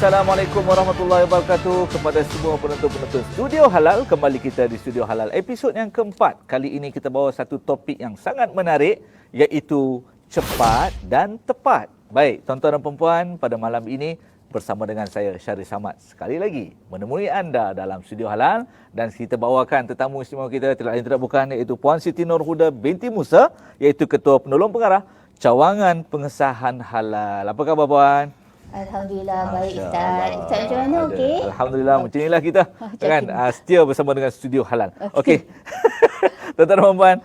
Assalamualaikum warahmatullahi wabarakatuh kepada semua penonton-penonton Studio Halal. Kembali kita di Studio Halal episod yang keempat. Kali ini kita bawa satu topik yang sangat menarik, iaitu cepat dan tepat. Baik, tuan-tuan dan puan-puan, pada malam ini bersama dengan saya Syarif Samad sekali lagi menemui anda dalam Studio Halal, dan kita bawakan tetamu istimewa kita tidak lain tidak bukan iaitu Puan Siti Nurhuda binti Musa, iaitu Ketua Penolong Pengarah Cawangan Pengesahan Halal. Apa khabar puan? Alhamdulillah, baik Ustaz. Ustaz macam mana, okey? Alhamdulillah, macam inilah kita kan setia bersama dengan Studio Halal. Okey. Tuan-tuan dan puan,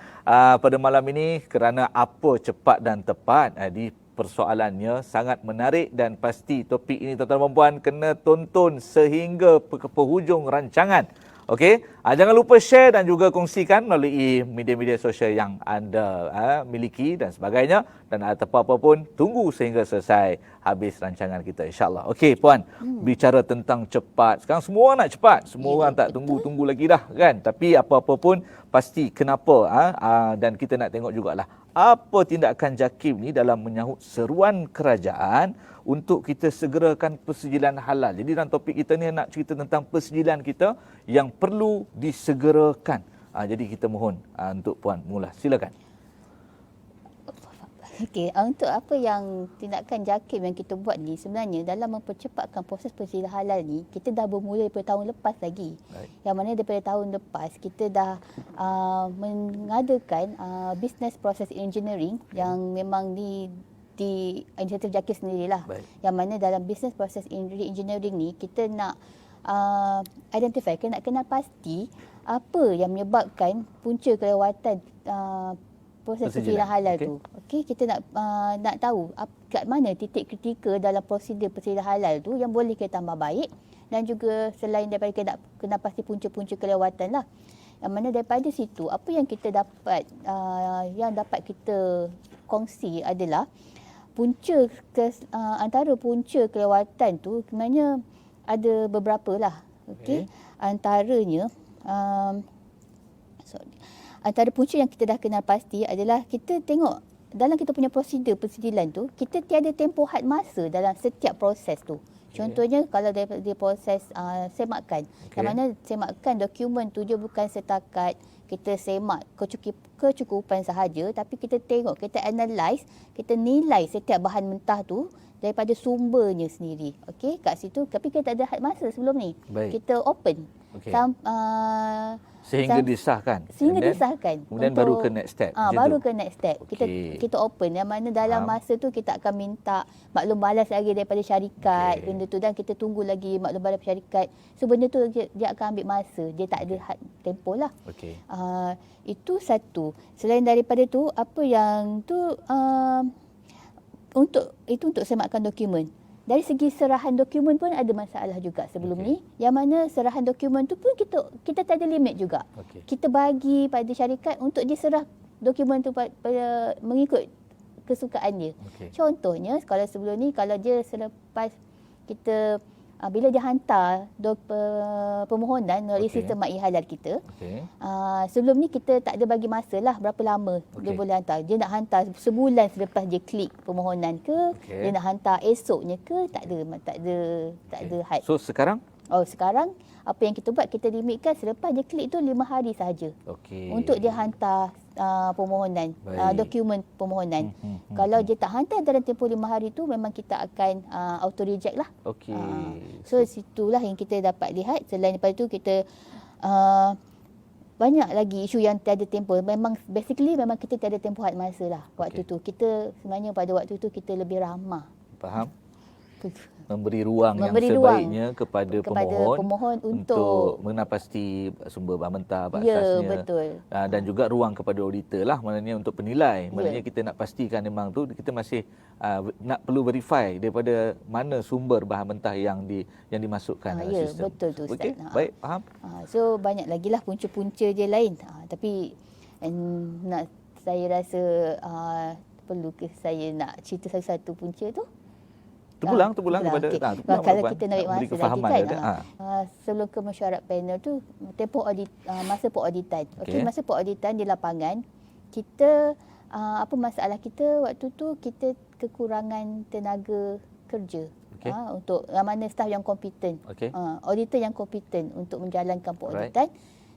pada malam ini kerana apa cepat dan tepat, di persoalannya sangat menarik dan pasti topik ini tuan-tuan dan puan kena tonton sehingga ke penghujung rancangan. Okey, jangan lupa share dan juga kongsikan melalui media-media sosial yang anda miliki dan sebagainya, dan apa-apa pun tunggu sehingga selesai habis rancangan kita insya-Allah. Okey puan, bicara tentang cepat. Sekarang semua orang nak cepat. Semua orang tak tunggu lagi dah kan. Tapi apa-apa pun pasti kenapa dan kita nak tengok jugalah apa tindakan JAKIM ni dalam menyahut seruan kerajaan untuk kita segerakan persejilan halal. Jadi dalam topik kita ni nak cerita tentang persejilan kita yang perlu disegerakan. Jadi kita mohon untuk puan mula. Silakan. Okey, untuk apa yang tindakan JAKIM yang kita buat ni, sebenarnya dalam mempercepatkan proses persejilan halal ni, kita dah bermula daripada tahun lepas lagi. Baik. Yang mana daripada tahun lepas kita dah mengadakan business process engineering yang memang di inisiatif JAKIM sendirilah. Baik. Yang mana dalam business process engineering ni kita nak identify, nak kenal pasti apa yang menyebabkan punca kelewatan proses persejilan halal tu. Okey, kita nak tahu kat mana titik kritikal dalam prosedur persejilan halal tu yang boleh kita tambah baik, dan juga selain daripada kita nak kenal pasti punca-punca kelewatan lah. Yang mana daripada situ apa yang kita dapat yang dapat kita kongsi adalah punca antara punca kelewatan tu sebenarnya ada beberapa lah. Okey. Antaranya antara punca yang kita dah kenal pasti adalah kita tengok dalam kita punya prosedur persejilan tu, kita tiada tempoh had masa dalam setiap proses tu. Contohnya kalau dia proses semakan, yang mana semakan dokumen tu dia bukan setakat kita semak kecukupan sahaja, tapi kita tengok, kita analyse, kita nilai setiap bahan mentah tu daripada sumbernya sendiri. Okey, kat situ tapi kita tak ada had masa sebelum ni. Baik. Kita open. Sehingga disahkan. Kemudian baru ke next step. Baru ke next step. Kita open, yang mana dalam masa tu kita akan minta maklum balas lagi daripada syarikat, benda tu, dan kita tunggu lagi maklum balas syarikat. So benda tu dia akan ambil masa. Dia tak ada had tempoh lah. Itu satu. Selain daripada tu, apa yang tu untuk semakan dokumen. Dari segi serahan dokumen pun ada masalah juga sebelum ni. Yang mana serahan dokumen tu pun kita tak ada limit juga. Kita bagi pada syarikat untuk dia serah dokumen tu mengikut kesukaan dia. Contohnya kalau sebelum ni, kalau dia selepas kita bila dia hantar permohonan melalui sistem MAI Halal kita, sebelum ni kita tak ada bagi masa lah berapa lama dia boleh hantar. Dia nak hantar sebulan selepas dia klik permohonan ke, dia nak hantar esoknya ke, tak ada had. So sekarang? Sekarang apa yang kita buat, kita limitkan selepas dia klik tu 5 hari sahaja untuk dia hantar permohonan, dokumen permohonan. Kalau dia tak hantar dalam tempoh 5 hari tu, memang kita akan auto reject lah. So situlah yang kita dapat lihat. Selain daripada tu, kita banyak lagi isu yang tiada tempoh. Memang kita tiada tempoh had masa lah waktu tu. Kita sebenarnya pada waktu tu kita lebih ramah. Faham? Memberi ruang yang sebaiknya kepada pemohon untuk mengenal pasti sumber bahan mentah, asasnya. Betul. Dan juga ruang kepada auditor lah, maknanya untuk penilai. Maknanya kita nak pastikan memang tu kita masih nak perlu verify daripada mana sumber bahan mentah yang dimasukkan dalam sistem. Betul tu Ustaz. Baik, faham. So banyak lagi lah punca-punca je lain. Tapi saya rasa perlu ke saya nak cerita satu-satu punca tu? Terpulang kepada kalau kita nak ambil masa lagi kan. Sebelum ke mesyuarat panel tu, tempoh audit, masa perauditan. Masa perauditan di lapangan, kita apa masalah kita waktu tu, kita kekurangan tenaga kerja. Okey. untuk yang mana staf yang kompeten. Okey. Auditor yang kompeten untuk menjalankan Alright. pengauditan.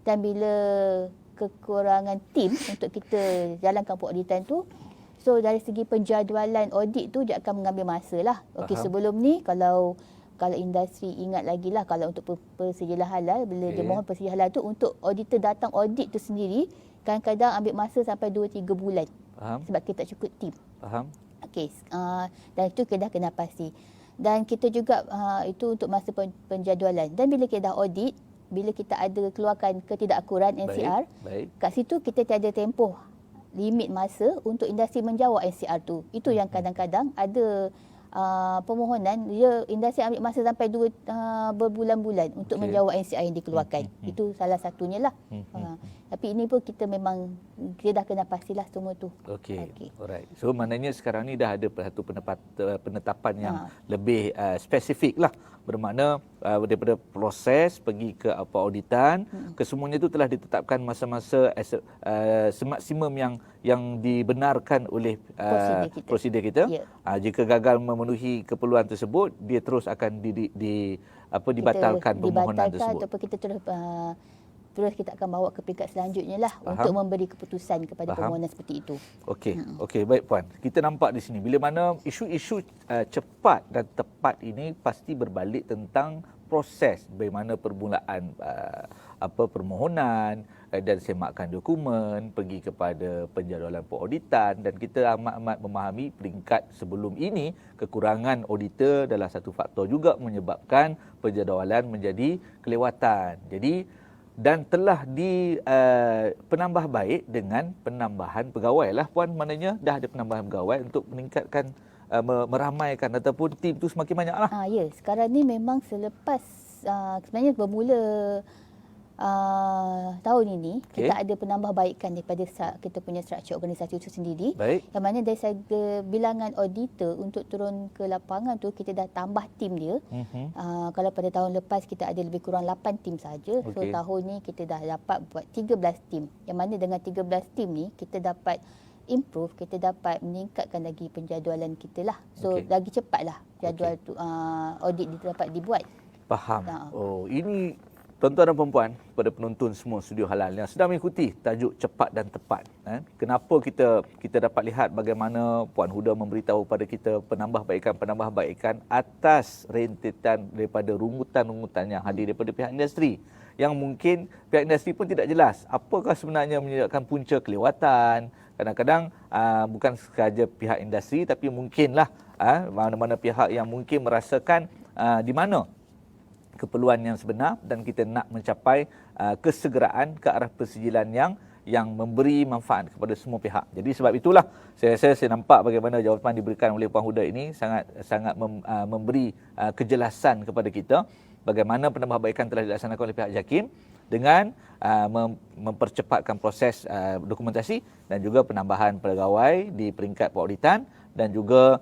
Dan bila kekurangan tim untuk kita jalankan pengauditan tu, so dari segi penjadualan audit tu dia akan mengambil masa lah. Okey, Faham. sebelum ni kalau industri ingat lagi lah, kalau untuk persediaan halal, bila dia Okey. mohon persediaan halal tu, untuk auditor datang audit tu sendiri kadang-kadang ambil masa sampai 2-3 bulan. Faham. Sebab kita tak cukup tim. Faham. Okey, dan itu kita dah kena pasti. Dan kita juga itu untuk masa penjadualan. Dan bila kita dah audit, bila kita ada keluarkan ketidakakuran NCR, Baik. kat situ kita tiada tempoh limit masa untuk industri menjawab NCR tu. Itu yang kadang-kadang ada permohonan, industri ambil masa sampai berbulan-bulan untuk Okey. menjawab NCR yang dikeluarkan. Itu salah satunya lah. Tapi ini pun kita memang kita dah kena pastilah semua tu. Okey. Alright. So maknanya sekarang ni dah ada satu penetapan yang lebih spesifik lah. Bermakna daripada proses pergi ke auditan, kesemuanya itu telah ditetapkan masa-masa semaksimum yang dibenarkan oleh prosedur kita. Ya. Jika gagal memenuhi keperluan tersebut, dia terus akan dibatalkan permohonan tersebut. Ataupun kita terus kita akan bawa ke peringkat selanjutnya lah. Faham. Untuk memberi keputusan kepada Faham. permohonan seperti itu. Okey, baik puan. Kita nampak di sini bila mana isu-isu cepat dan tepat ini pasti berbalik tentang proses bagaimana permulaan permohonan dan semakkan dokumen, pergi kepada penjadualan pengauditan, dan kita amat-amat memahami peringkat sebelum ini kekurangan auditor adalah satu faktor juga menyebabkan penjadualan menjadi kelewatan. Jadi dan telah penambah baik dengan penambahan pegawai lah puan, maknanya dah ada penambahan pegawai untuk meningkatkan meramaikan ataupun tim tu semakin banyak lah. Ya, sekarang ni memang selepas sebenarnya bermula tahun ini, kita ada penambahbaikan daripada kita punya struktur organisasi itu sendiri. Baik. Yang mana dari segi bilangan auditor untuk turun ke lapangan tu, kita dah tambah tim dia. Kalau pada tahun lepas kita ada lebih kurang 8 tim saja. So tahun ni kita dah dapat buat 13 tim. Yang mana dengan 13 tim ni kita dapat improve, kita dapat meningkatkan lagi penjadualan kita lah. So lagi cepatlah jadual tu audit dapat dibuat. Faham. Ini tuan-tuan dan puan-puan, pada penonton semua Studio Halal yang sedang mengikuti tajuk cepat dan tepat. Kenapa kita dapat lihat bagaimana Puan Huda memberitahu pada kita penambahbaikan atas rentetan daripada rungutan-rungutan yang hadir daripada pihak industri. Yang mungkin pihak industri pun tidak jelas apakah sebenarnya menyebabkan punca kelewatan. Kadang-kadang bukan sahaja pihak industri, tapi mungkinlah mana-mana pihak yang mungkin merasakan di mana keperluan yang sebenar dan kita nak mencapai kesegeraan ke arah persijilan yang memberi manfaat kepada semua pihak. Jadi sebab itulah saya nampak bagaimana jawapan diberikan oleh Puan Huda ini sangat memberi kejelasan kepada kita bagaimana penambahbaikan telah dilaksanakan oleh pihak JAKIM dengan mempercepatkan proses dokumentasi dan juga penambahan pegawai di peringkat pengauditan dan juga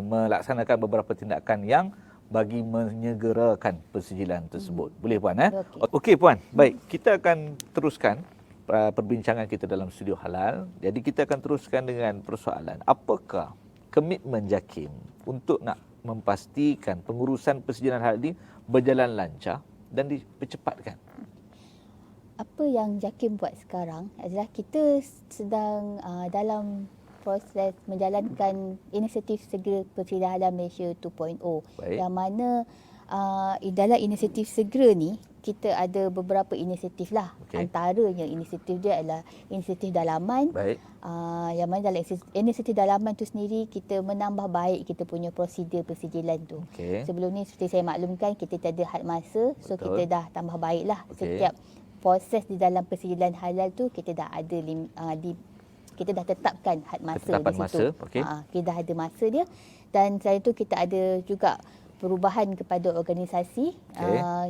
melaksanakan beberapa tindakan yang bagi menyegerakan persijilan tersebut. Boleh puan? Okey puan. Baik, kita akan teruskan perbincangan kita dalam Studio Halal. Jadi kita akan teruskan dengan persoalan, apakah komitmen JAKIM untuk nak memastikan pengurusan persijilan halal ini berjalan lancar dan dipercepatkan? Apa yang JAKIM buat sekarang adalah kita sedang dalam proses menjalankan inisiatif segera persediaan halal Malaysia 2.0. Yang mana dalam inisiatif segera ni kita ada beberapa inisiatif lah. Antaranya inisiatif dia adalah inisiatif dalaman. Yang mana dalam inisiatif dalaman tu sendiri kita menambah baik kita punya prosedur persijilan tu. Sebelum ni seperti saya maklumkan kita tak ada had masa. So kita dah tambah baik lah. Setiap proses di dalam persijilan halal tu kita dah ada kita dah tetapkan had masa di situ. Kita dah ada masa dia. Dan selain itu kita ada juga perubahan kepada organisasi.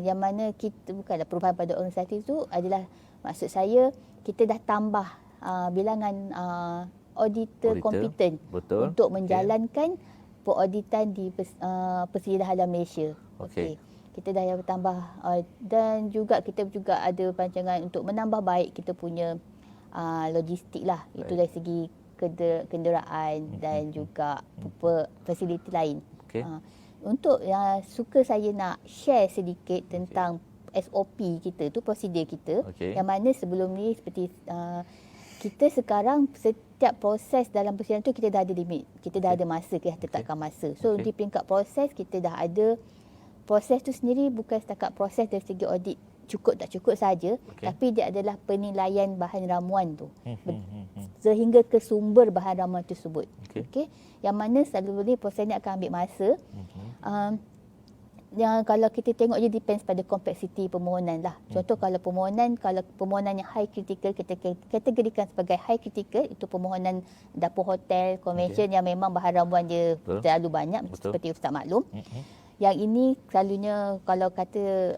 Yang mana kita bukanlah perubahan pada organisasi itu adalah, maksud saya kita dah tambah bilangan auditor kompeten untuk menjalankan pengauditan di persediaan halal Malaysia. Kita dah tambah dan juga kita juga ada perancangan untuk menambah baik kita punya logistik lah. Itu dari segi kenderaan dan juga fasiliti lain. untuk yang suka saya nak share sedikit tentang SOP kita tu, prosedur kita. Yang mana sebelum ni seperti kita sekarang setiap proses dalam persidangan tu kita dah ada limit. Kita dah ada masa, kita tetapkan masa. So di peringkat proses kita dah ada proses tu sendiri, bukan setakat proses dari segi audit cukup tak cukup saja, tapi dia adalah penilaian bahan ramuan tu sehingga ke sumber bahan ramuan tersebut. Okey. Yang mana selalu ni proses ni akan ambil masa. Yang kalau kita tengok je depends pada kompleksiti permohonan lah. Contoh kalau permohonan yang high critical, kita kategorikan sebagai high critical, itu permohonan dapur hotel, convention yang memang bahan ramuan dia terlalu banyak, seperti Ustaz maklum. Yang ini selalunya kalau kata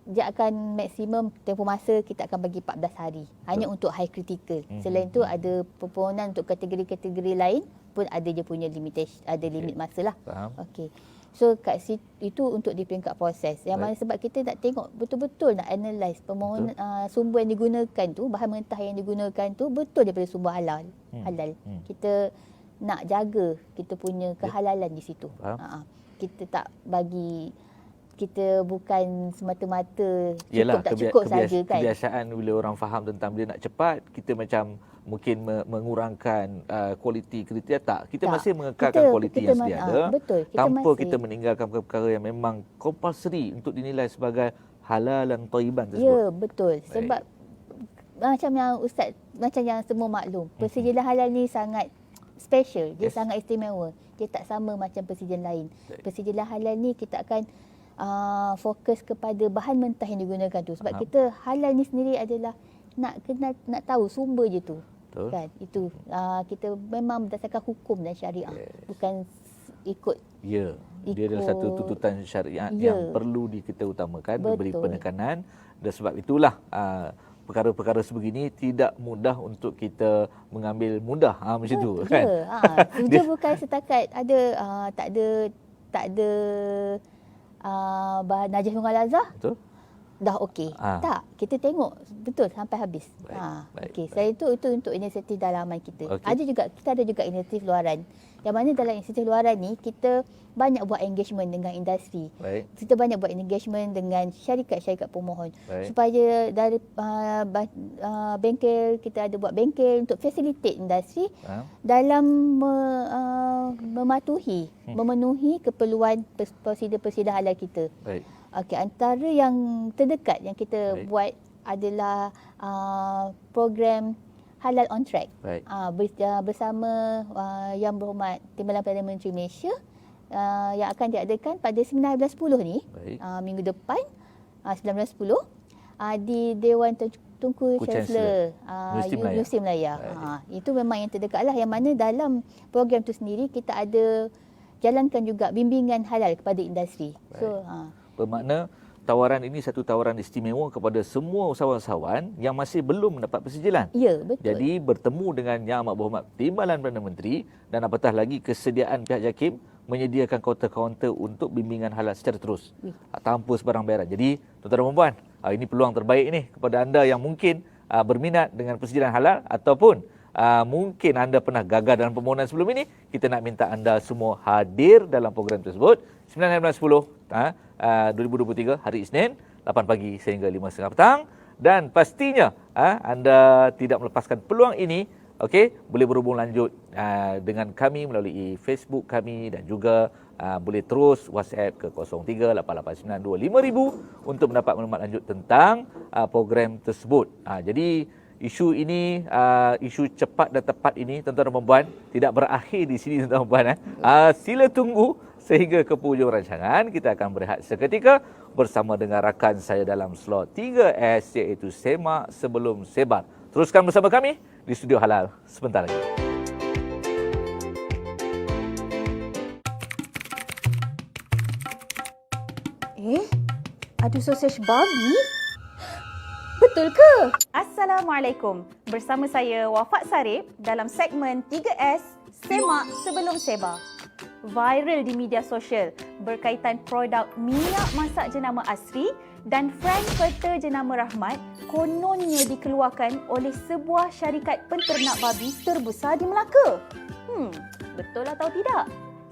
dia akan maksimum tempoh masa kita akan bagi 14 hari. Hanya untuk high critical. Selain tu ada permohonan untuk kategori-kategori lain pun ada dia punya limitation, ada limit masa lah. Okey. So kat situ itu untuk di peringkat proses. Yang mana sebab kita nak tengok betul-betul nak analyse permohonan sumber yang digunakan tu, bahan mentah yang digunakan tu betul daripada sumber halal. Kita nak jaga kita punya kehalalan di situ. Kita tak bagi, kita bukan semata-mata cukup tak cukup saja kan. Kebiasaan bila orang faham tentang dia nak cepat, kita macam mungkin mengurangkan kualiti kriteria, tak. Kita masih mengekalkan kualiti yang sedia ada. Tanpa kita meninggalkan perkara yang memang compulsory untuk dinilai sebagai halal dan thayyiban tersebut. Ya, betul. Sebab macam yang Ustaz, macam yang semua maklum, persediaan halal ni sangat special, dia sangat istimewa. Dia tak sama macam persediaan lain. Persediaan halal ni kita akan fokus kepada bahan mentah yang digunakan tu. Sebab kita halal ni sendiri adalah nak tahu sumber je tu. Kan? Itu kita memang berdasarkan hukum dan syariah. Bukan ikut. Dia adalah satu tuntutan syariat yang perlu kita utamakan, diberi penekanan. Dan sebab itulah perkara-perkara sebegini tidak mudah untuk kita mengambil mudah macam tu kan. Dia bukan setakat ada tak ada bahan najis mughalazah. Betul. Dah okey. Tak, kita tengok betul sampai habis. Okey. Selain itu untuk inisiatif dalaman kita. Kita ada juga inisiatif luaran. Yang mana dalam inisiatif luaran ni kita banyak buat engagement dengan industri. Kita banyak buat engagement dengan syarikat-syarikat pemohon. Supaya dari bengkel, kita ada buat bengkel untuk facilitate industri dalam memenuhi keperluan prosedur-prosedur halal kita. Okey, antara yang terdekat yang kita buat adalah program Halal on Track bersama Yang Berhormat Timbalan Perdana Menteri Malaysia yang akan diadakan pada 19.10 ni, minggu depan 19.10 di Dewan Tunku Chancellor Universiti Melayu. Itu memang yang terdekat lah, yang mana dalam program tu sendiri kita ada jalankan juga bimbingan halal kepada industri. So bermakna tawaran ini satu tawaran istimewa kepada semua usahawan-usahawan yang masih belum mendapat persijilan. Ya, betul. Jadi bertemu dengan Yang Amat Berhormat Timbalan Perdana Menteri dan apatah lagi kesediaan pihak JAKIM menyediakan kaunter-kaunter untuk bimbingan halal secara terus tanpa sebarang bayaran. Jadi tuan-tuan dan puan, ini peluang terbaik ni kepada anda yang mungkin berminat dengan persediaan halal ataupun mungkin anda pernah gagal dalam permohonan sebelum ini. Kita nak minta anda semua hadir dalam program tersebut 9.10 2023 hari Isnin 8 pagi sehingga 5.30 petang, dan pastinya anda tidak melepaskan peluang ini. Okey, boleh berhubung lanjut dengan kami melalui Facebook kami dan juga boleh terus WhatsApp ke 0388925000 untuk mendapat maklumat lanjut tentang program tersebut. Jadi isu ini, isu cepat dan tepat ini, tuan-tuan dan puan, tidak berakhir di sini tuan-tuan dan puan. Sila tunggu sehingga ke hujung rancangan. Kita akan berehat seketika bersama dengan rakan saya dalam slot 3S, iaitu Semak Sebelum Sebar. Teruskan bersama kami di Studio Halal sebentar lagi. Ada sausage babi? Betul ke? Assalamualaikum. Bersama saya Wafat Sarip dalam segmen 3S Semak Sebelum Sebar. Viral di media sosial berkaitan produk minyak masak jenama Asri dan Frankfurter jenama Rahmat kononnya dikeluarkan oleh sebuah syarikat penternak babi terbesar di Melaka. Betul atau tidak?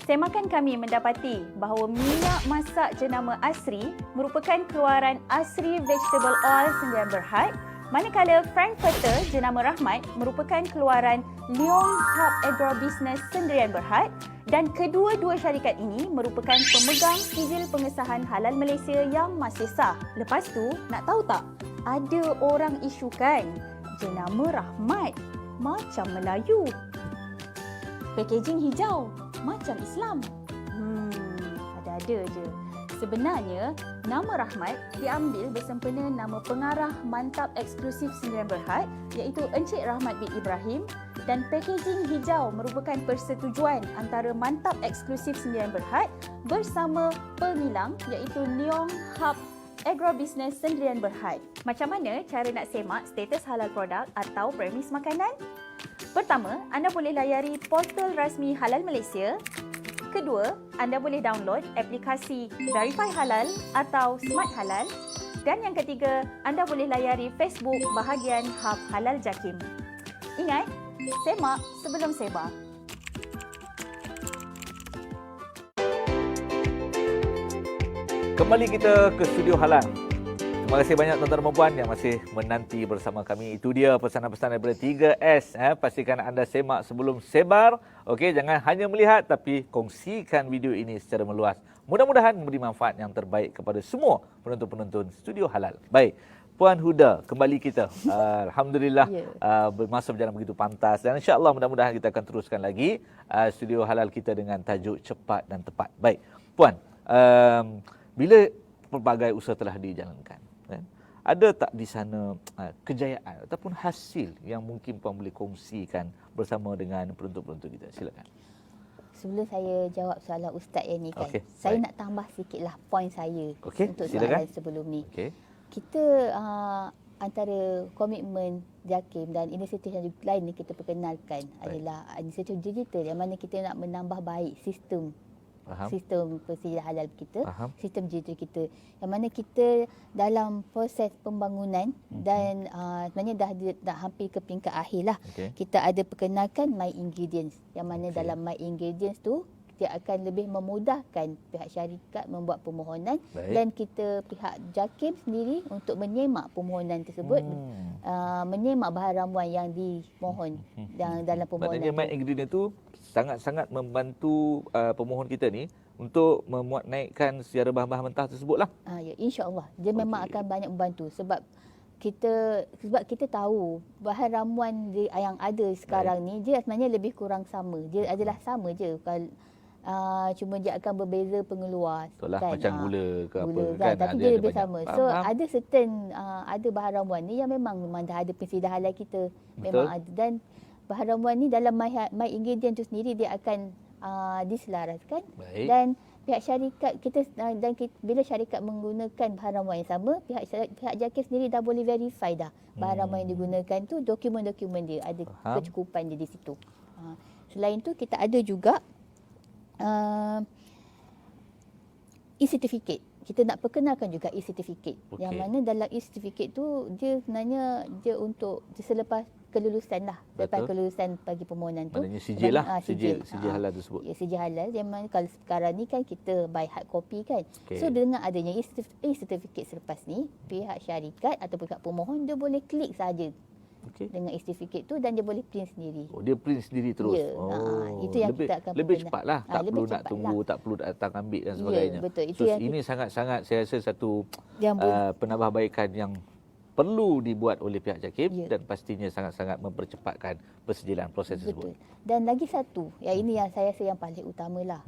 Semakan kami mendapati bahawa minyak masak jenama Asri merupakan keluaran Asri Vegetable Oil Sdn Bhd, manakala Frankfurter jenama Rahmat merupakan keluaran Leong Hub Agrobusiness Sdn Bhd, dan kedua-dua syarikat ini merupakan pemegang sijil pengesahan halal Malaysia yang masih sah. Lepas tu, nak tahu tak? Ada orang isukan jenama Rahmat macam Melayu. Packaging hijau macam Islam. Ada-ada je. Sebenarnya, nama Rahmat diambil bersempena nama pengarah Mantap Eksklusif Sdn Bhd iaitu Encik Rahmat bin Ibrahim, dan packaging hijau merupakan persetujuan antara Mantap Eksklusif Sdn Bhd bersama pengilang iaitu Leong Hub Agrobusiness Sdn Bhd. Macam mana cara nak semak status halal produk atau premis makanan? Pertama, anda boleh layari portal rasmi Halal Malaysia. Kedua, anda boleh download aplikasi Verify Halal atau Smart Halal. Dan yang ketiga, anda boleh layari Facebook bahagian Hub Halal Jakim. Ingat, semak sebelum sebar. Kembali kita ke Studio Halal. Terima kasih banyak tuan-tuan dan puan yang masih menanti bersama kami. Itu dia pesanan-pesanan daripada 3S. Pastikan anda semak sebelum sebar. Okey, jangan hanya melihat tapi kongsikan video ini secara meluas. Mudah-mudahan memberi manfaat yang terbaik kepada semua penonton-penonton Studio Halal. Baik, Puan Huda, kembali kita. Alhamdulillah, masa berjalan begitu pantas. Dan insya-Allah mudah-mudahan kita akan teruskan lagi Studio Halal kita dengan tajuk cepat dan tepat. Baik, Puan, bila pelbagai usaha telah dijalankan, ada tak di sana kejayaan ataupun hasil yang mungkin Puan boleh kongsikan bersama dengan penonton-penonton kita? Silakan. Sebelum saya jawab soalan Ustaz yang ni kan, saya nak tambah sikitlah poin saya untuk soalan sebelum ni. Kita antara komitmen JAKIM dan inisiatif yang lain yang kita perkenalkan adalah inisiatif digital yang mana kita nak menambah baik sistem persediaan halal kita, sistem digital kita, yang mana kita dalam proses pembangunan dan sebenarnya dah hampir ke peringkat akhir lah. Kita ada perkenalkan My Ingredients, yang mana dalam My Ingredients tu dia akan lebih memudahkan pihak syarikat membuat permohonan dan kita pihak JAKIM sendiri untuk menyemak permohonan tersebut, menyemak bahan ramuan yang dimohon dalam permohonan. Maknanya My Ingredient tu sangat-sangat membantu pemohon kita ni untuk memuat naikkan secara bahan-bahan mentah tersebutlah. Ya, insya-Allah. Dia memang akan banyak membantu sebab kita tahu bahan ramuan yang ada sekarang ni dia sebenarnya lebih kurang sama. Dia adalah sama je. Cuma dia akan berbeza pengeluar. Itulah kan? Macam gula ke apa kan. Tapi dia lebih sama. So ada certain ada bahan ramuan ni yang memang dah ada persediaan halal kita. Memang ada. Dan bahan ramuan ni dalam My Ingredient tu sendiri dia akan diselaraskan. Dan pihak syarikat kita bila syarikat menggunakan bahan ramuan yang sama, pihak JAKIM sendiri dah boleh verify dah bahan ramuan yang digunakan tu, dokumen-dokumen dia ada kecukupan dia di situ. Selain tu kita ada juga e-certificate. Kita nak perkenalkan juga e-certificate. Yang mana dalam e-certificate tu dia sebenarnya dia untuk selepas kelulusan lah. Selepas kelulusan bagi permohonan tu. Maknanya sijil lah. Sijil halal tersebut. Ya, sijil halal. Yang mana kalau sekarang ni kan kita buy hard copy kan. So dengan adanya e-certificate selepas ni, pihak syarikat atau pihak pemohon dia boleh klik saja dengan e-certificate tu dan dia boleh print sendiri. Dia print sendiri terus. Ya, itu yang kita akan lebih cepatlah. Tak perlu nak tunggu, tak perlu datang ambil dan sebagainya. Betul. Itu so, ini sangat-sangat saya rasa satu penambahbaikan yang perlu dibuat oleh pihak JAKIM dan pastinya sangat-sangat mempercepatkan persijilan proses tersebut. Betul. Dan lagi satu, ini yang saya rasa yang paling utamalah.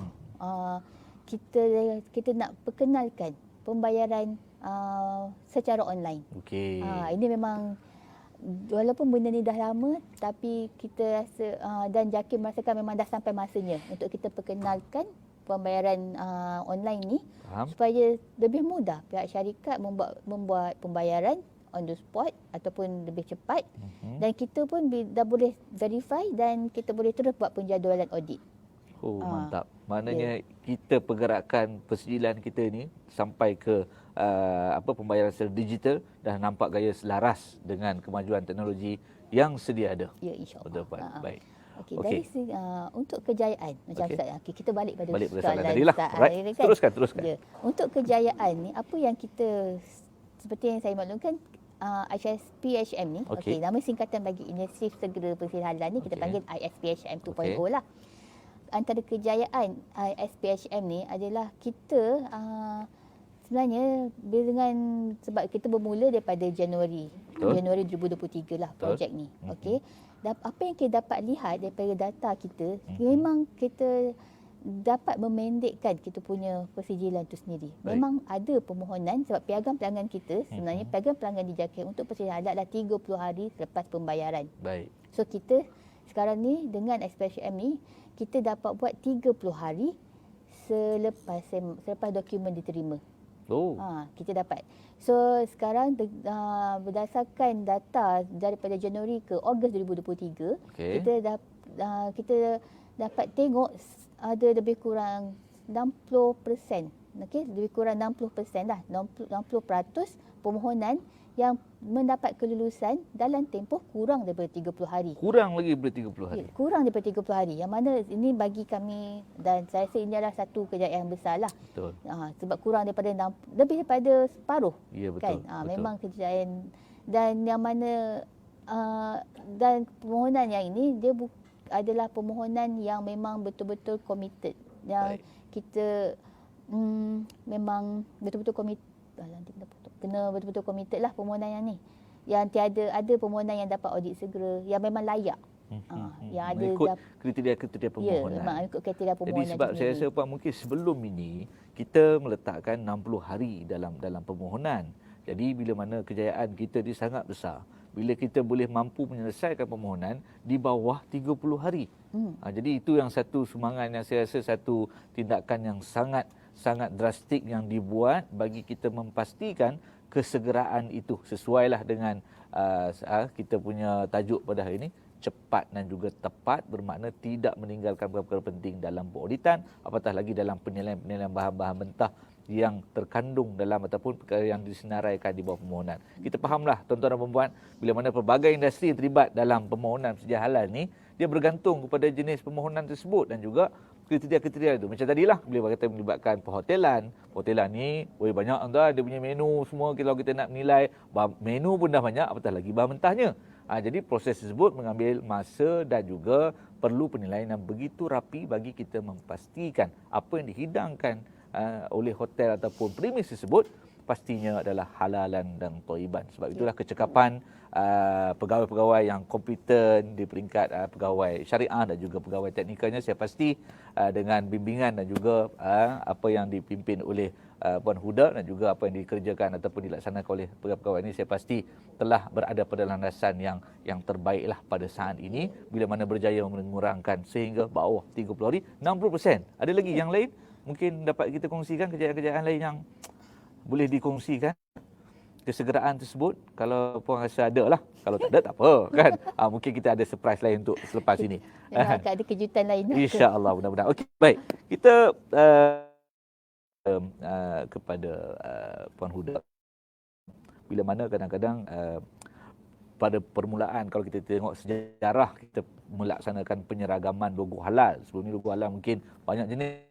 Kita nak perkenalkan pembayaran secara online. Ini memang walaupun benda ni dah lama tapi kita rasa dan JAKIM merasakan memang dah sampai masanya untuk kita perkenalkan pembayaran online ni supaya lebih mudah pihak syarikat membuat pembayaran on the spot ataupun lebih cepat dan kita pun dah boleh verify dan kita boleh terus buat penjadualan audit. Mantap. Maknanya kita pergerakan persijilan kita ni sampai ke pembayaran secara digital dah nampak gaya selaras dengan kemajuan teknologi yang sedia ada. Ya, insya-Allah. Betul, Pak. Baik. Okey, Okey. untuk kejayaan macam Okey. Ustaz, kita balik pada Balik pada soalan tadi lah. Ustaz Right. ni Teruskan. Ya. Untuk kejayaan ni, apa yang kita seperti yang saya maklumkan ISPHM ni, Okey. nama singkatan bagi Inisiatif Segera Persihalan ni kita Okey. panggil ISPHM 2.0 Okey. lah. Antara kejayaan ISPHM ni adalah kita sebenarnya dengan sebab kita bermula daripada Januari Betul. Januari 2023 lah projek ni. Okey. Apa yang kita dapat lihat daripada data kita, memang kita dapat memendekkan kita punya persijilan itu sendiri. Baik. Memang ada permohonan sebab piagam pelanggan kita sebenarnya piagam pelanggan dijaga untuk persijilan adalah 30 hari selepas pembayaran. Baik. So kita sekarang ni dengan SPHM ni kita dapat buat 30 hari selepas dokumen diterima. Oh. Kita dapat. So sekarang berdasarkan data daripada Januari ke Ogos 2023, Okey. kita dapat tengok ada lebih kurang 60%. Okey, lebih kurang 60% lah. 60% permohonan yang mendapat kelulusan dalam tempoh kurang daripada 30 hari. Kurang lagi daripada 30 hari. Ya, kurang daripada 30 hari. Yang mana ini bagi kami dan saya rasa ini adalah satu kejayaan besar lah. Betul. Sebab kurang daripada lebih daripada separuh. Ya, betul. Kan? Betul. Memang kejayaan dan yang mana dan permohonan yang ini dia adalah permohonan yang memang betul-betul committed. Yang Baik. kita memang betul-betul committed. Kena betul-betul committed lah permohonan yang ni. Yang ada permohonan yang dapat audit segera yang memang layak. Yang ada Mengikut kriteria-kriteria permohonan. Ya, memang ikut kriteria permohonan. Jadi sebab itu saya sendiri. rasa Pak mungkin sebelum ini kita meletakkan 60 hari dalam permohonan. Jadi bila mana kejayaan kita ni sangat besar. Bila kita boleh mampu menyelesaikan permohonan di bawah 30 hari. Jadi itu yang satu sumbangan yang saya rasa satu tindakan yang sangat drastik yang dibuat bagi kita memastikan kesegeraan itu sesuailah dengan kita punya tajuk pada hari ini, cepat dan juga tepat, bermakna tidak meninggalkan perkara-perkara penting dalam perauditan, apatah lagi dalam penilaian bahan-bahan mentah yang terkandung dalam ataupun perkara yang disenaraikan di bawah permohonan. Kita fahamlah tuan-tuan dan puan-puan, bila mana pelbagai industri yang terlibat dalam permohonan persedia halal ni, dia bergantung kepada jenis permohonan tersebut dan juga kriteria-kriteria itu. Macam tadilah bila kita melibatkan perhotelan ni banyak tuan, dia punya menu semua, kalau kita nak menilai menu pun dah banyak, apatah lagi bahan mentahnya. Jadi proses tersebut mengambil masa dan juga perlu penilaian yang begitu rapi bagi kita memastikan apa yang dihidangkan oleh hotel ataupun premis tersebut pastinya adalah halalan dan thayyiban. Sebab itulah kecekapan pegawai-pegawai yang kompeten di peringkat pegawai syariah dan juga pegawai teknikalnya, saya pasti dengan bimbingan dan juga apa yang dipimpin oleh Puan Huda dan juga apa yang dikerjakan ataupun dilaksanakan oleh pegawai-pegawai ini, saya pasti telah berada pada landasan yang terbaiklah pada saat ini bila mana berjaya mengurangkan sehingga bawah 30 hari 60%. Ada lagi yang lain mungkin dapat kita kongsikan, kejayaan-kejayaan lain yang boleh dikongsikan kesegeraan tersebut, kalau puan rasa ada lah. Kalau tak ada, tak apa kan. Mungkin kita ada surprise lain untuk selepas ini. Memang akan ada kejutan lain. InsyaAllah, mudah-mudahan. Okey, baik. Kita kepada Puan Huda, bila mana kadang-kadang pada permulaan kalau kita tengok sejarah kita melaksanakan penyeragaman logo halal. Sebelum ni logo halal mungkin banyak jenis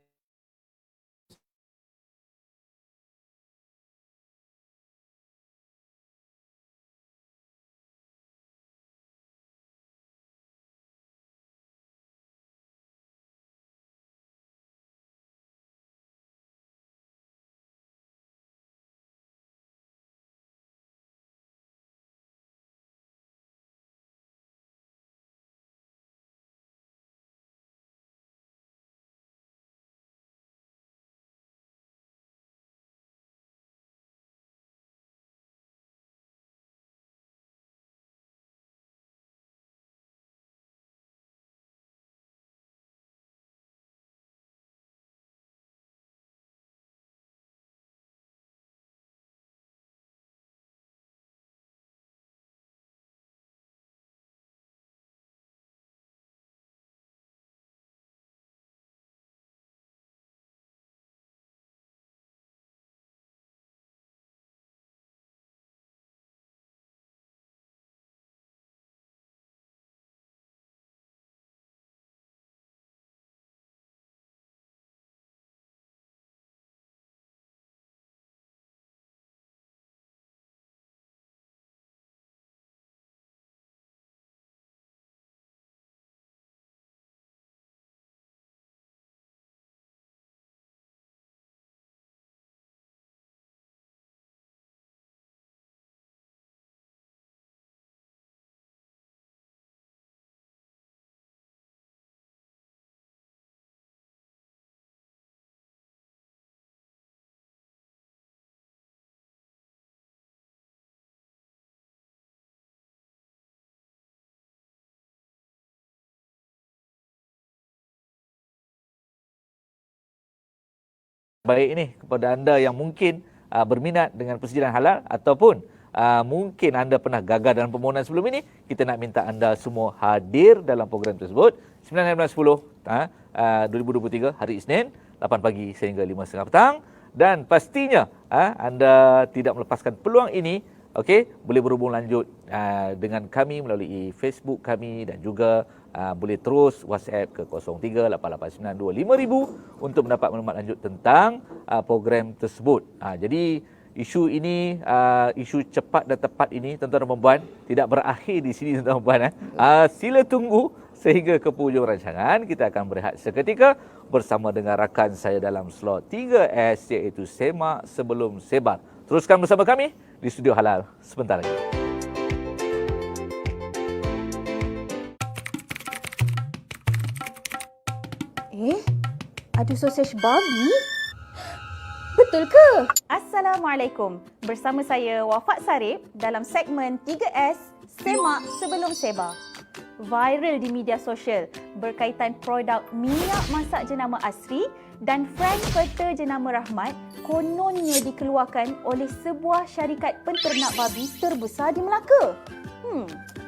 baik ni kepada anda yang mungkin berminat dengan persediaan halal ataupun mungkin anda pernah gagal dalam permohonan sebelum ini, kita nak minta anda semua hadir dalam program tersebut 9 10 2023 hari Isnin 8 pagi sehingga 5.30 petang, dan pastinya anda tidak melepaskan peluang ini. Okey, boleh berhubung lanjut dengan kami melalui Facebook kami dan juga boleh terus WhatsApp ke 0388925000 untuk mendapat maklumat lanjut tentang program tersebut. Jadi isu ini, isu cepat dan tepat ini, tuan-tuan dan puan, tidak berakhir di sini, tuan-tuan dan puan. Sila tunggu sehingga ke hujung rancangan. Kita akan berehat seketika bersama dengan rakan saya dalam slot 3S, iaitu Semak Sebelum Sebar. Teruskan bersama kami di Studio Halal sebentar lagi. Ada sausage babi? Betul ke? Assalamualaikum. Bersama saya Wafat Sarip dalam segmen 3S Semak Sebelum Sebar. Viral di media sosial berkaitan produk minyak masak jenama Asri dan Frankfurter jenama Rahmat kononnya dikeluarkan oleh sebuah syarikat penternak babi terbesar di Melaka.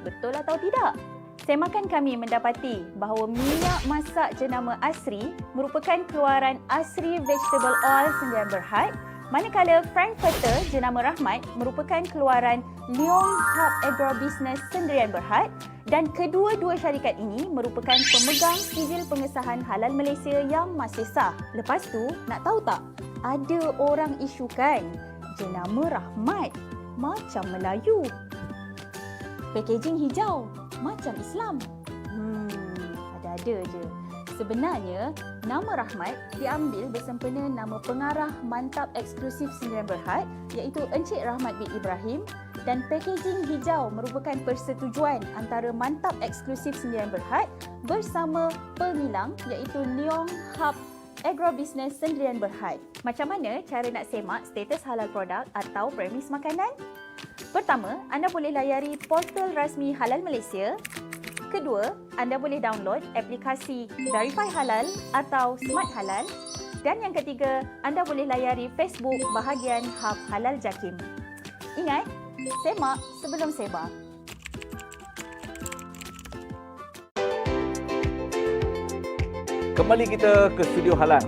Betul atau tidak? Semakan kami mendapati bahawa minyak masak jenama Asri merupakan keluaran Asri Vegetable Oil Sdn Bhd, manakala Frankfurter jenama Rahmat merupakan keluaran Leong Hub Agrobusiness Sdn Bhd, dan kedua-dua syarikat ini merupakan pemegang sijil pengesahan halal Malaysia yang masih sah. Lepas tu, nak tahu tak? Ada orang isukan jenama Rahmat macam Melayu. Packaging hijau macam Islam. Ada-ada je. Sebenarnya, nama Rahmat diambil bersempena nama pengarah Mantap Eksklusif Sdn Bhd, iaitu Encik Rahmat bin Ibrahim, dan packaging hijau merupakan persetujuan antara Mantap Eksklusif Sdn Bhd bersama pengilang, iaitu Leong Hub Agrobusiness Sdn Bhd. Macam mana cara nak semak status halal produk atau premis makanan? Pertama, anda boleh layari portal rasmi Halal Malaysia. Kedua, anda boleh download aplikasi Verify Halal atau Smart Halal. Dan yang ketiga, anda boleh layari Facebook bahagian Hub Halal Jakim. Ingat, semak sebelum sebar. Kembali kita ke Studio Halal.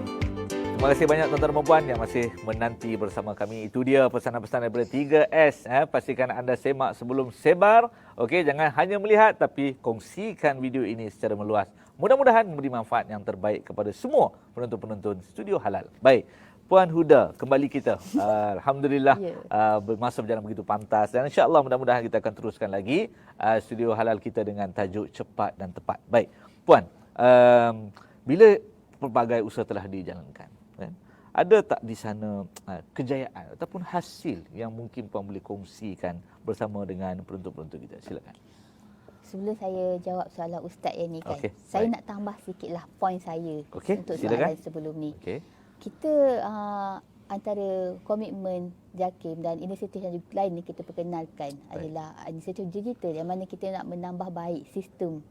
Terima kasih banyak tuan-tuan dan puan yang masih menanti bersama kami. Itu dia pesanan-pesanan daripada 3S. Pastikan anda semak sebelum sebar. Okey, jangan hanya melihat tapi kongsikan video ini secara meluas. Mudah-mudahan memberi manfaat yang terbaik kepada semua penonton-penonton Studio Halal. Baik, Puan Huda, kembali kita. Alhamdulillah, masa berjalan begitu pantas. Dan insya-Allah mudah-mudahan kita akan teruskan lagi Studio Halal kita dengan tajuk cepat dan tepat. Baik, Puan, bila pelbagai usaha telah dijalankan, ada tak di sana kejayaan ataupun hasil yang mungkin Puan boleh kongsikan bersama dengan penonton-penonton kita? Silakan. Sebelum saya jawab soalan Ustaz yang ni kan, saya nak tambah sikitlah poin saya untuk soalan sebelum ni. Kita antara komitmen JAKIM dan inisiatif yang lain ni kita perkenalkan adalah inisiatif digital yang mana kita nak menambah baik sistem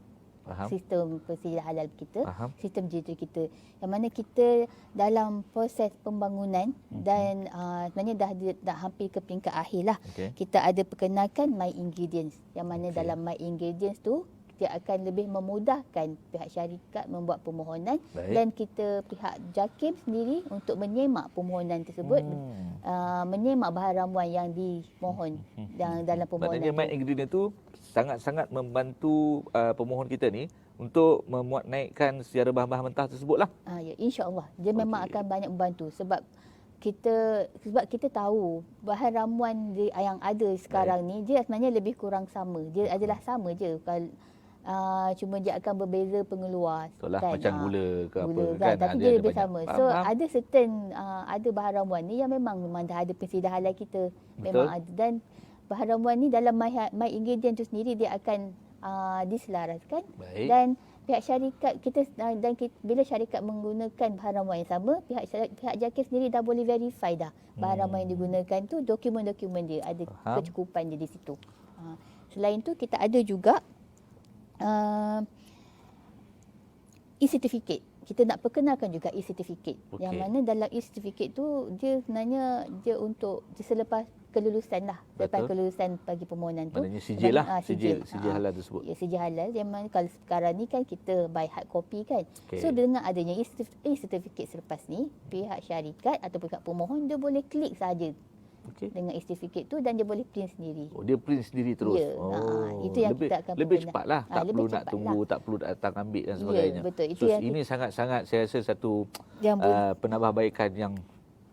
persediaan halal kita, sistem digital kita, yang mana kita dalam proses pembangunan dan sebenarnya dah hampir ke peringkat akhir lah. Kita ada perkenalkan My Ingredients, yang mana dalam My Ingredients tu dia akan lebih memudahkan pihak syarikat membuat permohonan dan kita pihak JAKIM sendiri untuk menyemak permohonan tersebut, menyemak bahan ramuan yang dimohon dalam permohonan. Maknanya My Ingredient tu sangat-sangat membantu pemohon kita ni untuk memuat naikkan sejarah bahan-bahan mentah tersebutlah. Ya, insya-Allah. Dia memang akan banyak membantu sebab kita tahu bahan ramuan yang ada sekarang ni dia sebenarnya lebih kurang sama. Dia adalah sama je. Cuma dia akan berbeza pengeluar. Itulah kan? Macam gula ke apa kan, tapi dia lebih sama. So ada certain ada bahan ramuan ni yang memang dah ada persediaan halal kita. Memang ada, dan bahan ramuan ni dalam My Ingredient tu sendiri dia akan diselaraskan. Dan pihak syarikat kita bila syarikat menggunakan bahan ramuan yang sama, pihak JAKIM sendiri dah boleh verify dah bahan ramuan yang digunakan tu, dokumen-dokumen dia ada kecukupan dia di situ. Selain tu kita ada juga e-certificate. kita nak perkenalkan juga e-certificate. Okey. Yang mana dalam e-certificate tu dia sebenarnya dia untuk selepas kelulusan lah. Selepas Betul. kelulusan bagi permohonan tu. Maknanya sijil lah, Sijil. sijil halal tersebut. Ya, sijil halal. Yang mana kalau sekarang ni kan kita buy hard copy kan. Okey. So dengan adanya e-certificate selepas ni, pihak syarikat atau pihak pemohon dia boleh klik saja Okey. dengan e-certificate tu dan dia boleh print sendiri. Oh, dia print sendiri terus. Ya, itu yang lebih, kita akan lebih perkenal. cepatlah. Tak Lebih perlu nak cepat tunggu, lah. tak perlu datang ambil dan Ya, sebagainya. betul. Itu So, yang ini sangat-sangat saya rasa satu Yang penambahbaikan yang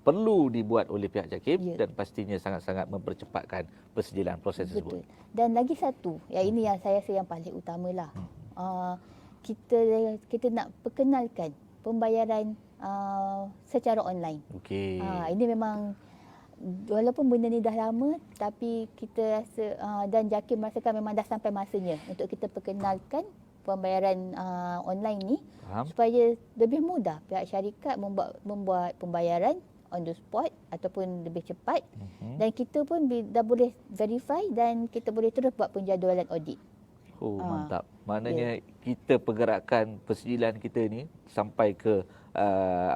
perlu dibuat oleh pihak JAKIM Ya. dan pastinya sangat-sangat mempercepatkan persijilan proses tersebut. Betul. Dan lagi satu, ini yang saya rasa yang paling utamalah. Kita nak perkenalkan pembayaran secara online. Okey. Ini memang walaupun benda ni dah lama tapi kita rasa dan JAKIM merasakan memang dah sampai masanya untuk kita perkenalkan pembayaran online ni Faham? supaya lebih mudah pihak syarikat membuat pembayaran on the spot ataupun lebih cepat dan kita pun dah boleh verify dan kita boleh terus buat penjadualan audit. Oh, mantap. Maknanya kita pergerakan persijilan kita ni sampai ke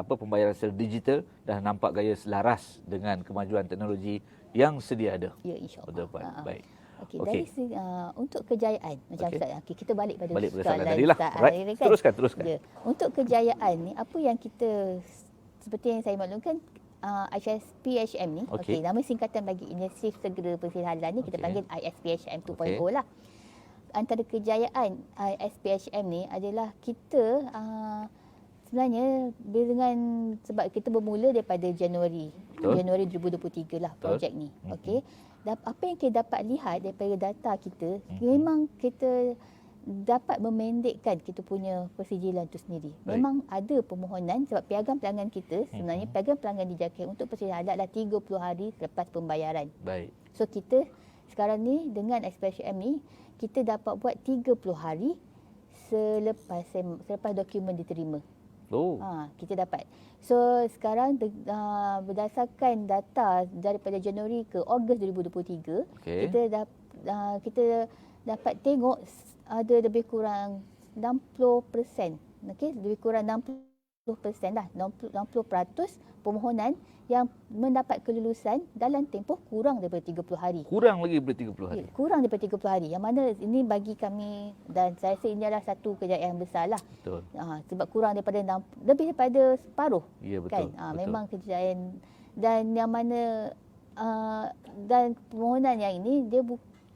pembayaran secara digital dah nampak gaya selaras dengan kemajuan teknologi yang sedia ada. Ya, insya-Allah. Betul, Puan. Baik. Okey, Okey. dari untuk kejayaan macam Okey. Ustaz. Okey, kita balik pada Balik pada soalan tadi lah. Ustaz Right. ni kan. Teruskan. Ya. Untuk kejayaan ni apa yang kita seperti yang saya maklumkan ISPHM ni, Okey. nama singkatan bagi Inisiatif Segera Persihalan ni kita Okey. panggil ISPHM 2.0 Okey. lah. Antara kejayaan ISPHM ni adalah kita sebenarnya dengan sebab kita bermula daripada Januari Betul. Januari 2023 lah Betul. projek ni. Okey. Apa yang kita dapat lihat daripada data kita, memang kita dapat memendekkan kita punya persijilan itu sendiri. Baik. Memang ada permohonan sebab piagam pelanggan kita, sebenarnya piagam pelanggan di JAKIM untuk persijilan adalah 30 hari selepas pembayaran. Baik. So kita sekarang ni dengan SPHM ni kita dapat buat 30 hari selepas dokumen diterima. Oh. Kita dapat. So sekarang berdasarkan data daripada Januari ke Ogos 2023, Okey. kita dapat tengok ada lebih kurang 60%. Okey, lebih kurang 60% lah, 60% permohonan yang mendapat kelulusan dalam tempoh kurang daripada 30 hari. Kurang lagi daripada 30 hari. Ya, kurang daripada 30 hari. Yang mana ini bagi kami dan saya rasa ini adalah satu kejayaan besar lah. Betul. Sebab kurang daripada lebih daripada separuh. Ya, Kan? betul. Betul. Memang kejayaan dan yang mana dan permohonan yang ini dia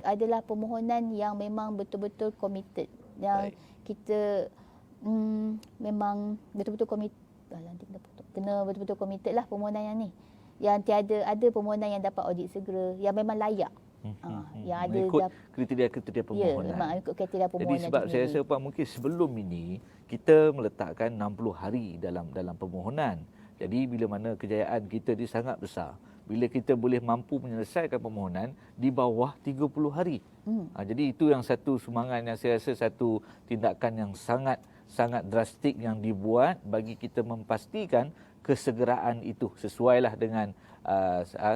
adalah permohonan yang memang betul-betul committed. Yang Baik. kita memang betul-betul committed. Kena betul-betul committed lah permohonan yang ni. Yang ada permohonan yang dapat audit segera yang memang layak. Yang ada Mengikut kriteria-kriteria ya, permohonan. memang ikut kriteria permohonan. Jadi sebab tu saya sendiri. rasa Pak mungkin sebelum ini kita meletakkan 60 hari dalam permohonan. Jadi bila mana kejayaan kita ni sangat besar. Bila kita boleh mampu menyelesaikan permohonan di bawah 30 hari. Jadi itu yang satu sumbangan yang saya rasa satu tindakan yang sangat drastik yang dibuat bagi kita memastikan kesegeraan itu sesuailah dengan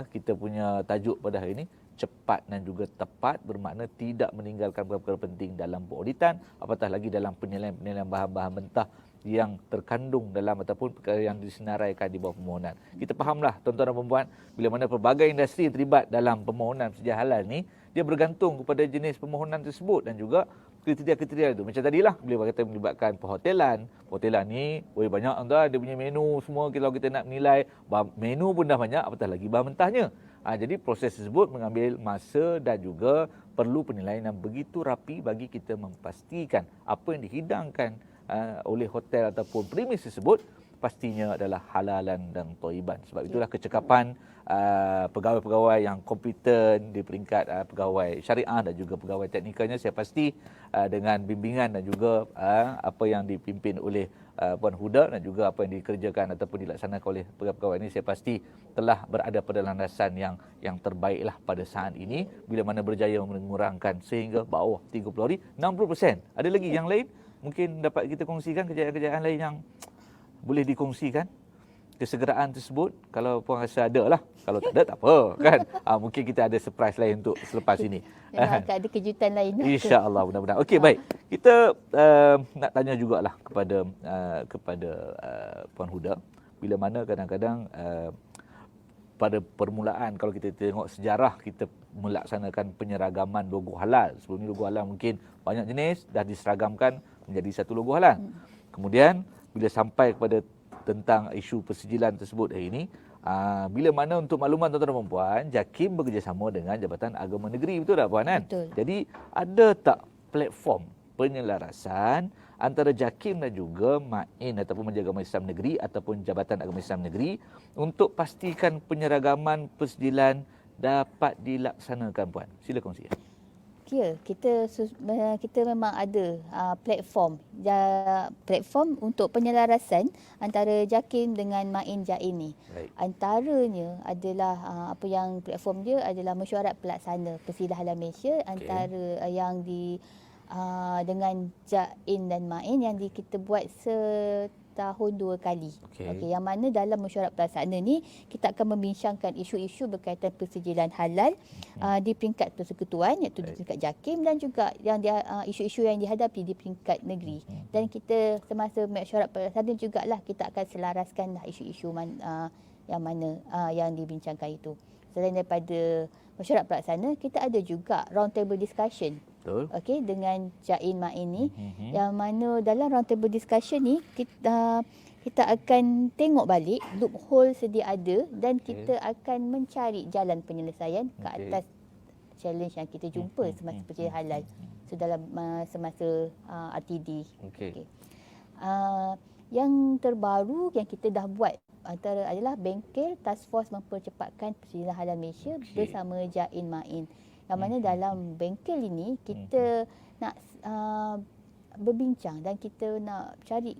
kita punya tajuk pada hari ini, cepat dan juga tepat, bermakna tidak meninggalkan perkara-perkara penting dalam pengauditan, apatah lagi dalam penilaian bahan-bahan mentah yang terkandung dalam ataupun perkara yang disenaraikan di bawah permohonan. Kita fahamlah tuan-tuan dan puan-puan, bila mana pelbagai industri yang terlibat dalam permohonan persijilan halal ni, dia bergantung kepada jenis permohonan tersebut dan juga kriteria-kriteria itu. Macam tadilah bila kita melibatkan perhotelan. Perhotelan ni banyak tuan, dia punya menu semua, kalau kita nak menilai menu pun dah banyak, apatah lagi bahan mentahnya. Jadi proses tersebut mengambil masa dan juga perlu penilaian yang begitu rapi bagi kita memastikan apa yang dihidangkan oleh hotel ataupun premis tersebut pastinya adalah halalan dan thayyiban. Sebab itulah kecekapan pegawai-pegawai yang kompeten di peringkat pegawai syariah dan juga pegawai teknikalnya, saya pasti dengan bimbingan dan juga apa yang dipimpin oleh Puan Huda dan juga apa yang dikerjakan ataupun dilaksanakan oleh pegawai-pegawai ini, saya pasti telah berada pada landasan yang terbaiklah pada saat ini bila mana berjaya mengurangkan sehingga bawah 30 hari 60%. Ada lagi yang lain mungkin dapat kita kongsikan, kejayaan-kejayaan lain yang boleh dikongsikan? kesegeraan tersebut, kalau puan rasa ada lah. Kalau tak ada, tak apa kan. Mungkin kita ada surprise lain untuk selepas ini. Memang akan ada kejutan lain. InsyaAllah, mudah-mudahan. Okey, baik. Kita nak tanya jugalah kepada Puan Huda. Bila mana kadang-kadang pada permulaan kalau kita tengok sejarah kita melaksanakan penyeragaman logo halal. Sebelum ni logo halal mungkin banyak jenis dah diseragamkan menjadi satu logo halal. Kemudian bila sampai kepada tentang isu persijilan tersebut hari ini, bila mana untuk makluman tuan-tuan dan puan, JAKIM bekerjasama dengan Jabatan Agama Negeri, betul tak puan kan? Betul. Jadi ada tak platform penyelarasan antara JAKIM dan juga MAIN ataupun Majlis Agama Islam Negeri ataupun Jabatan Agama Islam Negeri untuk pastikan penyeragaman persijilan dapat dilaksanakan puan? Sila kongsi. Ya, kita memang ada platform untuk penyelarasan antara JAKIM dengan MAIN JAIN ni. Baik. Antaranya adalah apa yang platform dia adalah mesyuarat pelaksana Persijilan Halal Malaysia antara yang dengan JAIN dan MAIN yang kita buat setahun 2 kali. Okey, yang mana dalam mesyuarat pelaksana ni kita akan membincangkan isu-isu berkaitan persijilan halal di peringkat persekutuan iaitu di peringkat JAKIM dan juga yang isu-isu yang dihadapi di peringkat negeri. Dan kita semasa mesyuarat pelaksana jugalah kita akan selaraskanlah isu-isu yang dibincangkan itu. Selain daripada mesyuarat pelaksana, kita ada juga round table discussion. Betul. Okey, dengan JAIN MAIN ni, yang mana dalam round table discussion ni kita akan tengok balik loophole sedia ada dan kita akan mencari jalan penyelesaian ke atas challenge yang kita jumpa semasa persijilan halal. So dalam semasa RTD. Okey. Yang terbaru yang kita dah buat antara adalah bengkel task force mempercepatkan persijilan halal Malaysia bersama JAIN MAIN. Yang mana dalam bengkel ini kita nak berbincang dan kita nak cari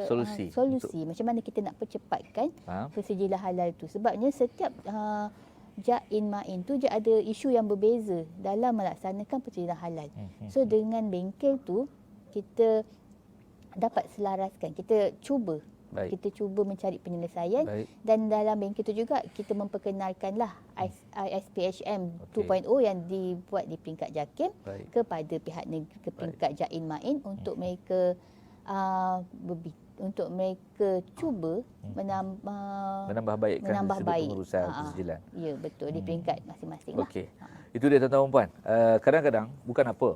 solusi macam mana kita nak percepatkan persijilan halal itu. Sebabnya setiap JAIN MAIN tu dia ada isu yang berbeza dalam melaksanakan persijilan halal. So dengan bengkel tu kita dapat selaraskan, kita cuba mencari penyelesaian. Dan dalam bengkel itu juga kita memperkenalkanlah ISPHM 2.0 yang dibuat di peringkat JAKIM kepada pihak negeri, ke peringkat JAIN MAIN untuk mereka cuba menambah baikkan pengurusan persijilan. Ya, betul, di peringkat masing-masing lah. Okey. Itu dia tuan-tuan dan puan. Kadang-kadang bukan apa,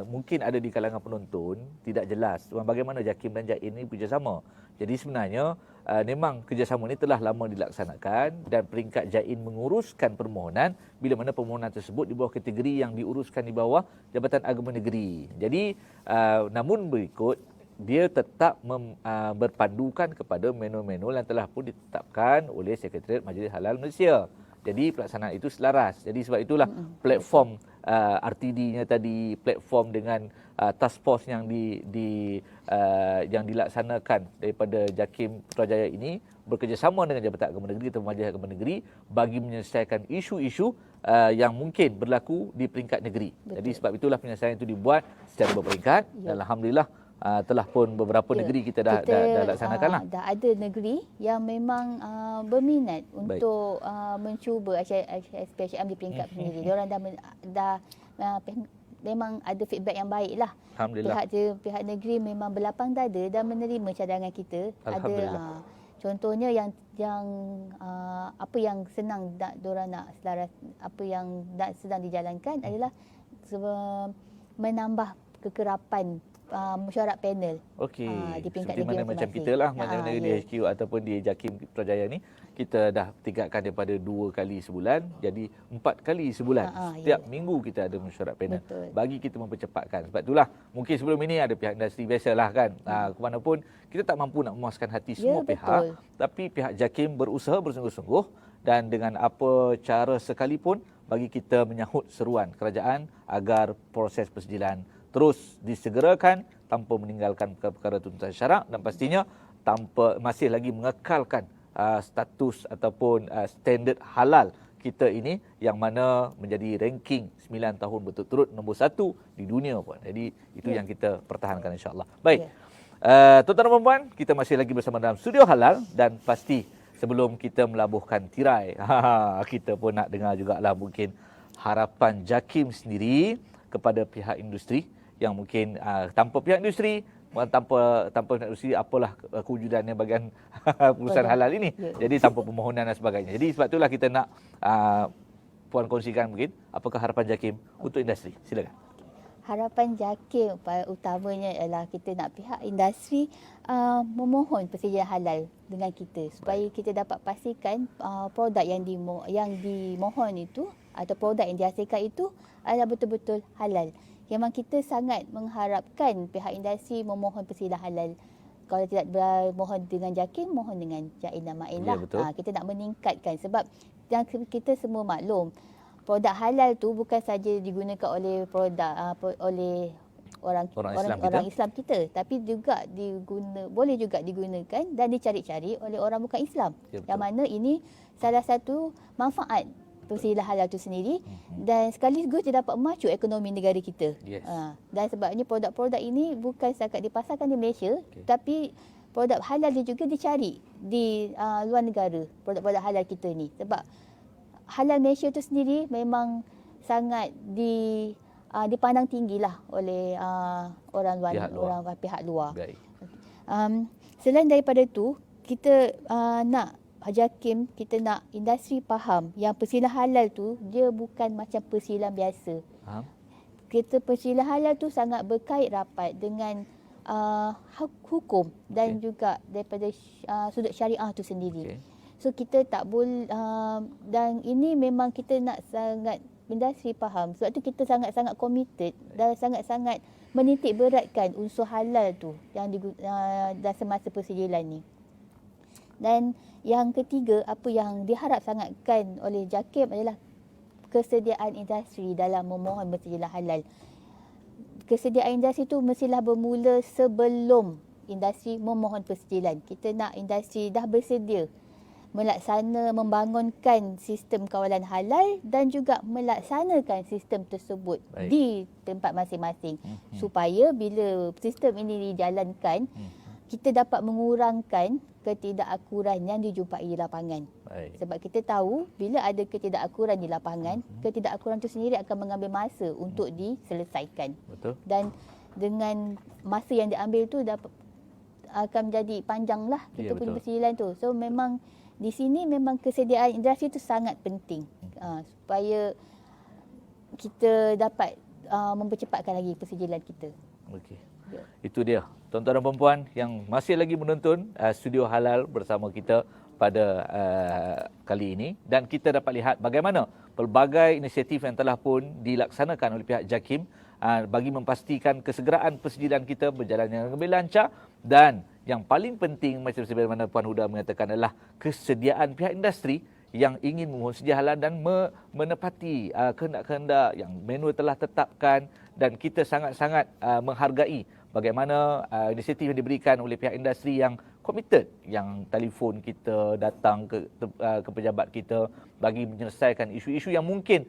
mungkin ada di kalangan penonton tidak jelas bagaimana JAKIM dan JAIN ini bekerjasama. Jadi sebenarnya memang kerjasama ini telah lama dilaksanakan dan peringkat JAIN menguruskan permohonan bila mana permohonan tersebut di bawah kategori yang diuruskan di bawah Jabatan Agama Negeri. Jadi namun berikut dia tetap berpandukan kepada manual-manual yang telah pun ditetapkan oleh Sekretariat Majlis Halal Malaysia. Jadi pelaksanaan itu selaras. Jadi sebab itulah platform RTD-nya tadi, platform dengan task force yang yang dilaksanakan daripada JAKIM Putrajaya ini bekerjasama dengan Jabatan Agama Negeri atau Majlis Agama Negeri bagi menyelesaikan isu-isu yang mungkin berlaku di peringkat negeri. Jadi sebab itulah penyelesaian itu dibuat secara berperingkat dan alhamdulillah telah pun beberapa negeri kita dah laksanakanlah. Dah ada negeri yang memang berminat untuk mencuba SPHM di peringkat sendiri. Diorang dah memang ada feedback yang baik lah. Alhamdulillah. Pihak negeri memang berlapang dada dan menerima cadangan kita. Ada contohnya yang apa yang senang diorang nak selaras, apa yang sedang dijalankan adalah menambah kekerapan mesyuarat panel di peringkat seperti negeri mana macam kita lah, mana di HQ ataupun di JAKIM Putrajaya ni kita dah tingkatkan daripada 2 kali sebulan jadi 4 kali sebulan. Setiap minggu kita ada mesyuarat panel. Bagi kita mempercepatkan. Sebab itulah mungkin sebelum ini ada pihak industri biasalah kan. Kemana pun kita tak mampu nak memuaskan hati semua pihak. Tapi pihak JAKIM berusaha bersungguh-sungguh dan dengan apa cara sekalipun bagi kita menyahut seruan kerajaan agar proses persijilan terus disegerakan tanpa meninggalkan perkara-perkara tuntutan syarak dan pastinya tanpa masih lagi mengekalkan status ataupun standard halal kita ini yang mana menjadi ranking 9 tahun berturut-turut nombor 1 di dunia pun. Jadi itu yang kita pertahankan insya-Allah. Baik. Tuan-tuan dan puan, kita masih lagi bersama dalam Studio Halal dan pasti sebelum kita melabuhkan tirai, kita pun nak dengar jugalah mungkin harapan JAKIM sendiri kepada pihak industri yang mungkin tanpa pihak industri, tanpa pihak industri apalah kewujudannya bagian perusahaan halal ini. Jadi tanpa permohonan dan sebagainya. Jadi sebab itulah kita nak puan kongsikan mungkin apakah harapan JAKIM untuk industri. Silakan. Harapan JAKIM utamanya ialah kita nak pihak industri memohon persediaan halal dengan kita supaya kita dapat pastikan produk yang dimohon itu atau produk yang dihasilkan itu adalah betul-betul halal. Memang kita sangat mengharapkan pihak industri memohon persediaan halal. Kalau tidak mohon dengan JAKIM, mohon dengan Jain dan Main lah. Kita nak meningkatkan sebab yang kita semua maklum, produk halal tu bukan saja digunakan oleh oleh orang Islam kita, tapi juga boleh juga digunakan dan dicari-cari oleh orang bukan Islam. Yang mana ini salah satu manfaat persediaan halal itu sendiri dan sekaligus dia dapat memacu ekonomi negara kita. Dan sebabnya produk-produk ini bukan setakat dipasarkan di Malaysia, tapi produk halal dia juga dicari di luar negara, produk-produk halal kita ni. Sebab halal Malaysia itu sendiri memang sangat dipandang tinggilah oleh orang pihak luar. Selain daripada itu, kita nak JAKIM, kita nak industri faham yang persediaan halal tu dia bukan macam persediaan biasa. Kita persediaan halal tu sangat berkait rapat dengan hukum dan juga daripada sudut syariah tu sendiri. So kita tak boleh dan ini memang kita nak sangat industri faham. Sebab tu kita sangat-sangat committed dan sangat-sangat menitik beratkan unsur halal tu yang dalam semasa persediaan ni. Dan yang ketiga, apa yang diharap sangatkan oleh JAKIM adalah kesediaan industri dalam memohon persediaan halal. Kesediaan industri tu mestilah bermula sebelum industri memohon persediaan. Kita nak industri dah bersedia membangunkan sistem kawalan halal dan juga melaksanakan sistem tersebut di tempat masing-masing supaya bila sistem ini dijalankan kita dapat mengurangkan ketidakakuran yang dijumpai di lapangan. Sebab kita tahu bila ada ketidakakuran di lapangan, ketidakakuran itu sendiri akan mengambil masa untuk diselesaikan. Dan dengan masa yang diambil itu akan menjadi panjanglah kita punya persediaan tu. So memang di sini memang kesediaan industri itu sangat penting supaya kita dapat mempercepatkan lagi persediaan kita. Itu dia tuan-tuan dan puan yang masih lagi menonton Studio Halal bersama kita pada kali ini, dan kita dapat lihat bagaimana pelbagai inisiatif yang telah pun dilaksanakan oleh pihak JAKIM bagi memastikan kesegeraan persediaan kita berjalan yang lebih lancar. Dan yang paling penting macam sebagaimana Puan Huda mengatakan adalah kesediaan pihak industri yang ingin memohon persediaan halal dan menepati kehendak-kehendak yang manual telah tetapkan. Dan kita sangat-sangat menghargai bagaimana inisiatif yang diberikan oleh pihak industri yang komited, yang telefon kita, datang ke pejabat kita bagi menyelesaikan isu-isu yang mungkin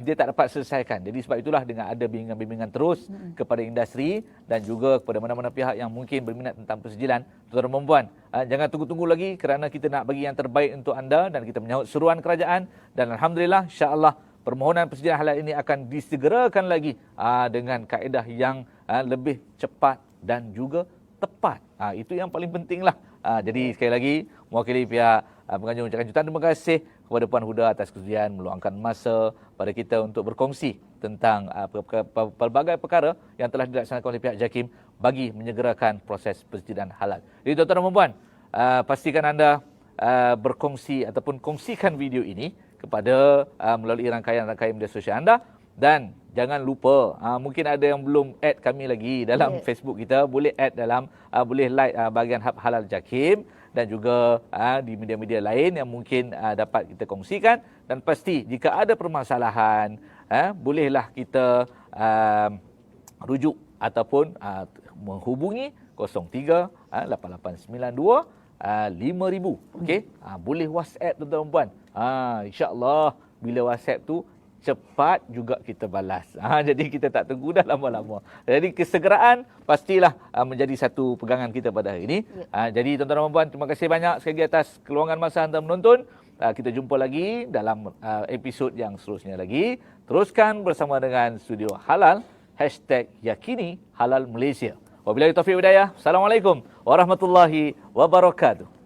dia tak dapat selesaikan. Jadi sebab itulah dengan ada bimbingan-bimbingan terus kepada industri dan juga kepada mana-mana pihak yang mungkin berminat tentang persediaan, tuan-tuan dan puan, jangan tunggu-tunggu lagi kerana kita nak bagi yang terbaik untuk anda dan kita menyahut seruan kerajaan. Dan alhamdulillah, insya-Allah permohonan persediaan halal ini akan disegerakan lagi dengan kaedah yang lebih cepat dan juga tepat. Itu yang paling pentinglah. Jadi sekali lagi mewakili pihak penganjur ucapkan jutaan terima kasih kepada Puan Huda atas kesudian meluangkan masa pada kita untuk berkongsi tentang pelbagai perkara yang telah dilaksanakan oleh pihak JAKIM bagi menyegerakan proses persediaan halal. Jadi tuan-tuan dan puan, pastikan anda berkongsi ataupun kongsikan video ini kepada melalui rangkaian-rangkaian media sosial anda. Dan jangan lupa, mungkin ada yang belum add kami lagi dalam Facebook kita, boleh add dalam, boleh like bahagian Hub Halal JAKIM dan juga di media-media lain yang mungkin dapat kita kongsikan. Dan pasti jika ada permasalahan, bolehlah kita rujuk ataupun menghubungi 03 8892 5000. Okey, boleh WhatsApp tuan-tuan dan puan. InsyaAllah bila WhatsApp tu cepat juga kita balas. Jadi kita tak tunggu dah lama-lama. Jadi kesegeraan pastilah menjadi satu pegangan kita pada hari ini. Jadi tuan-tuan dan puan, terima kasih banyak sekali lagi atas keluangan masa anda menonton. Kita jumpa lagi dalam episod yang seterusnya lagi. Teruskan bersama dengan Studio Halal, #Yakini Halal Malaysia. Wabillahi taufiq wal hidayah. Assalamualaikum warahmatullahi wabarakatuh.